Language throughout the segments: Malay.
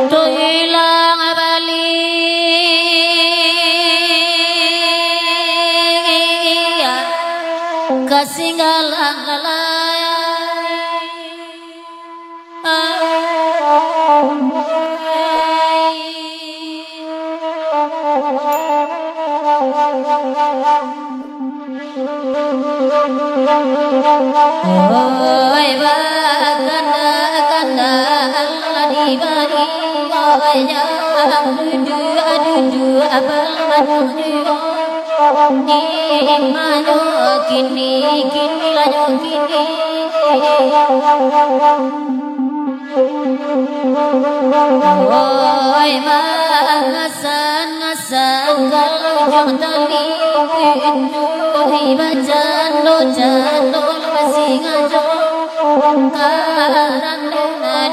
Tuilang bali kasinggalang lalaya oi baganda ganda Allah di bari oi jang du abal maju di mano kini lajo kini oi mangasan kalau jang tali di bajan lo masih ngajo karang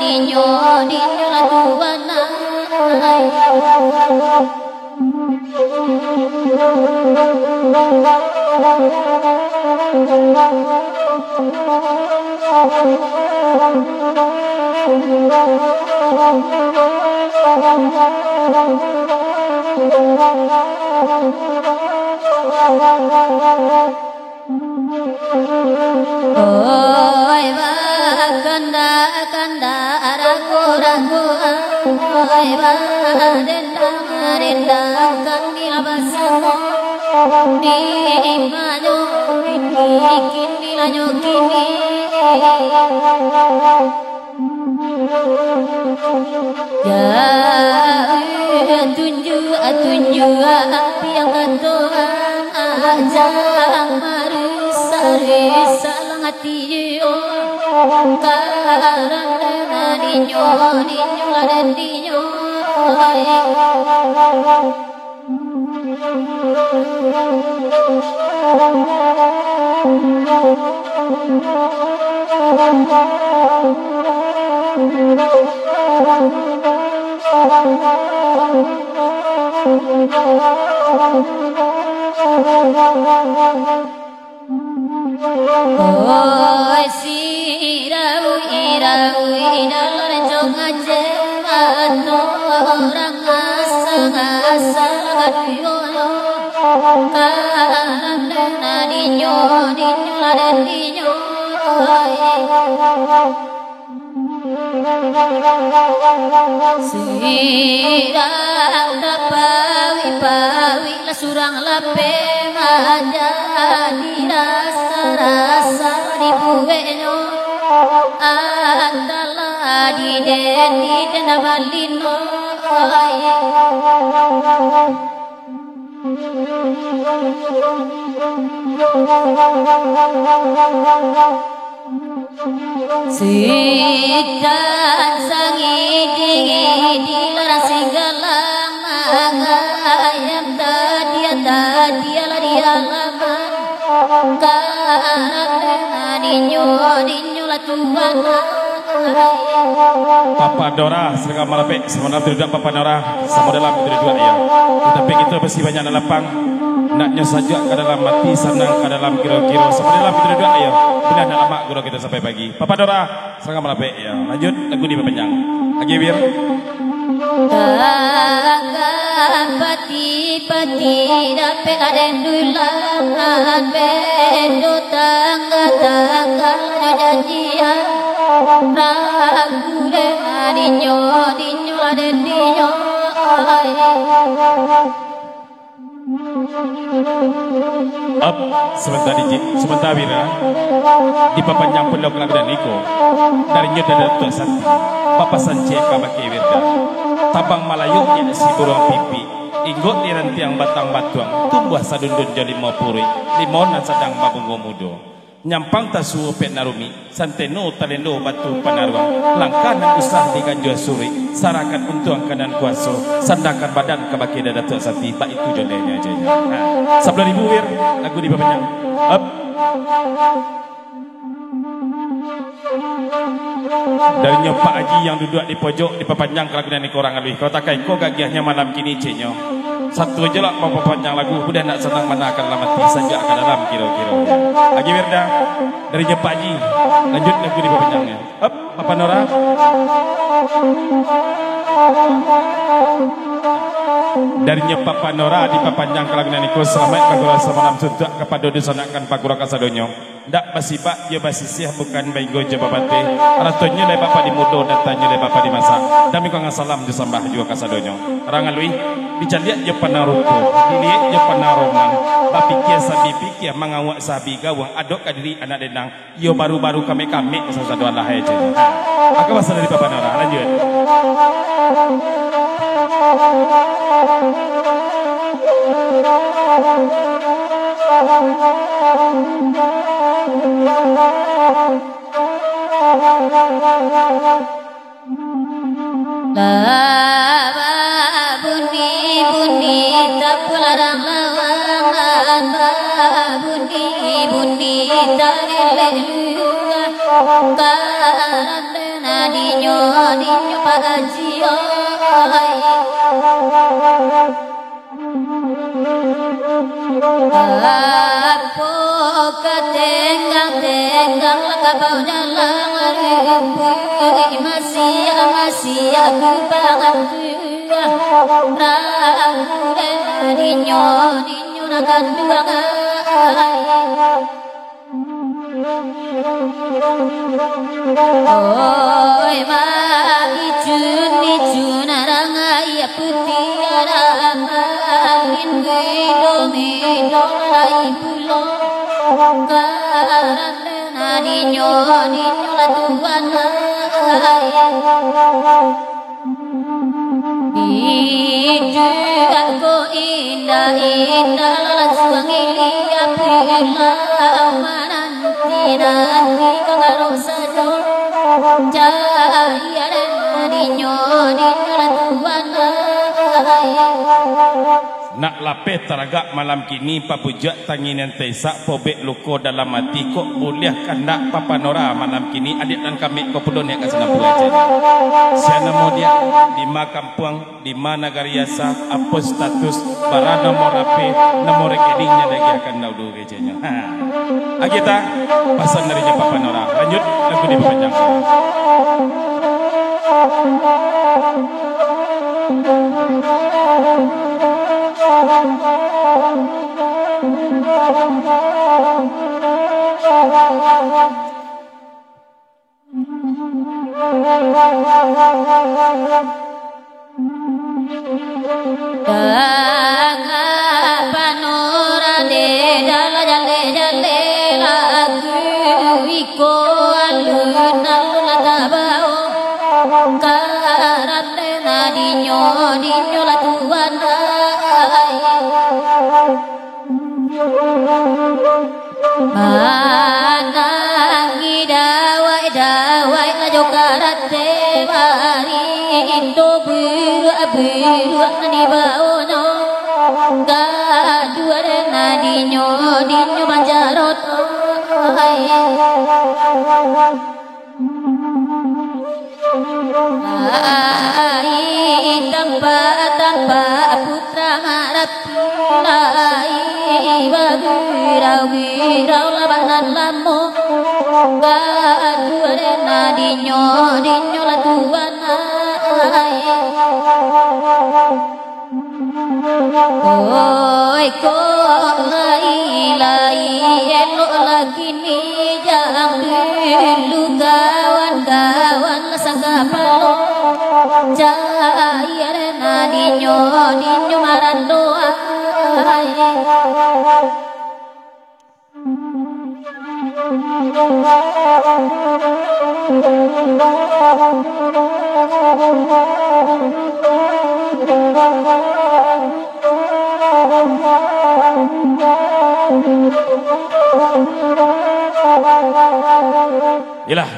dinyo la tuana oi baganda ragu oi denda kami abasamo di mano kini lajo kini ya tunju api yang ketua ajang marisa langati yo karang dinyo laden dinyo oi sirau dalam jongan jemano orang asal gaduyo karang dinyo laden dinyo sirau dapawi la surang lape manja rasa di bueno andala di den balino sidan sangi di lara singgalang ayam dia lari alama dinyo la tuana Papa Dora serga malapek sama tidak Papa Dora sama dalam itu dua ya. Tetapi kita pasti banyak lapang naknya saja ke dalam mati senang ke dalam kira-kira sama dalam itu dua ya. Bila nak lama guru kita sampai pagi. Papa Dora serga malapek ya. Lanjut lagu di panjang. Lagi bir. Pati dapat ada dulang bendo tangga janjian ragu dinyo ada dinyo Up sebentar dijik sebentar bira di papanjang pun lagu dan Niko dari nyuda dan tuasan Papa Sanje kabake wirda tabang malayuknya si burung pipi inggot ni rantiang batang batuang tumbuh sadundun jadi mau puri limonan sedang babunggo mudo nyampang tasu pet narumi santeno talendo batu panaruang langkanan usah di ganjua suri sarakan untuang kanan kuaso sandakan badan kabake dada tua sati bak itu jodenya aja ya. Nah, 11.000 wir lagu di papanjang up dari nyopak Haji yang duduk di pojok di papanjang kelagunan ni korang alwi kau takai kau gagiahnya malam kini cenyo Satu aja lah papa panjang lagu udah nak senang mana akan lamati saja ke dalam kira-kira. Lagi Wirda dari Jepaji lanjut lagu di panjangnya. Up Papa Nora. Darinya Papa Nora di papanjang kelagunan iku selamat pagura semalam suntuk kepada disonakan pagura kasadonyo. Ndak basibak ya basisih bukan baigo jababate. Aratonya le bapa di mudo datanya le bapa di masa. Dami ko nga salam disambah juga kasadonyo. Rangalui dicaliat je panarupo. Dilihat je panaroman. Bapikia sabi pikia mangawak sabi gawang adok kadiri anak denang. Yo baru-baru kami-kami sasado Allah aja. Aku pasal dari Papa Nora lanjut. Lava bunyi tak pularang lawangan. Bunyi tak lelua. Karena dinyo pagajio. Aku ketenggang lakabau dalam masih aku pangantuya ragu dinyo nakan duangai oi ma icun arangai putih arangin gido lai pulo karena dinyo la tuan Hidup aku indah langsung lihat pulang nanti kalau sadar cahaya dan dinyo la tuan Nak lapeh teragak malam kini papujak tanginan tesak pobek luko dalam hati kok boleh kandak Papa Nora malam kini adik dan kami kau perlu ni akan senang aja. Siapa mau dia di mana kampung di mana gariasa apa status bara nomor HP nomor rekeningnya lagi akan tahu gejanya. Agita pasan darinya Papa Nora lanjut lagu di panjang. Panora de dala jale lagu iko alun tabao karap de dinyo la tuan mana ngidawai la jokarat de mari indo biru ni baono gadua na dinyo banjarot tanpa putra harap wirau labanan lamu gadua na dinyo la tuan oi ko lai elok lagi ni jangan dulu kawan sagapalo cahaya na dinyo marandoa Yalah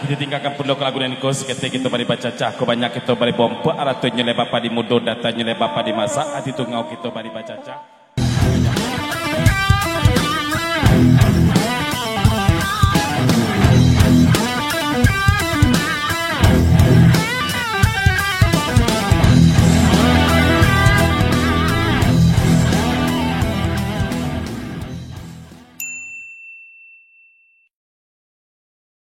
kita tinggalkan pundok lagu dan kos ketika kita bari baca cah ko banyak kita bari bompa aratonya le bapa di mudo datanya le bapa di masa ati tungau kita bari baca cah